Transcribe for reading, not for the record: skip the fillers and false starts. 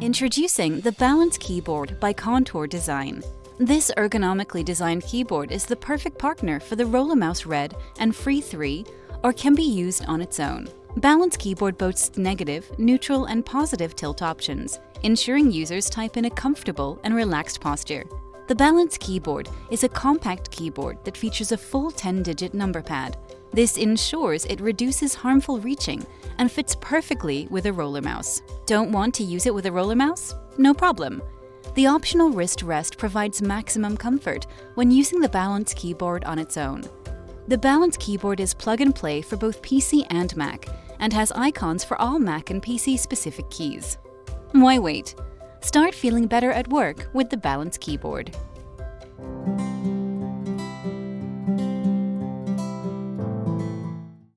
Introducing the Balance Keyboard by Contour Design. This ergonomically designed keyboard is the perfect partner for the RollerMouse Red and Free 3, or can be used on its own. Balance Keyboard boasts negative, neutral, and positive tilt options, ensuring users type in a comfortable and relaxed posture. The Balance Keyboard is a compact keyboard that features a full 10-digit number pad. This ensures it reduces harmful reaching and fits perfectly with a roller mouse. Don't want to use it with a roller mouse? No problem. The optional wrist rest provides maximum comfort when using the Balance Keyboard on its own. The Balance Keyboard is plug-and-play for both PC and Mac and has icons for all Mac and PC-specific keys. Why wait? Start feeling better at work with the Balance Keyboard.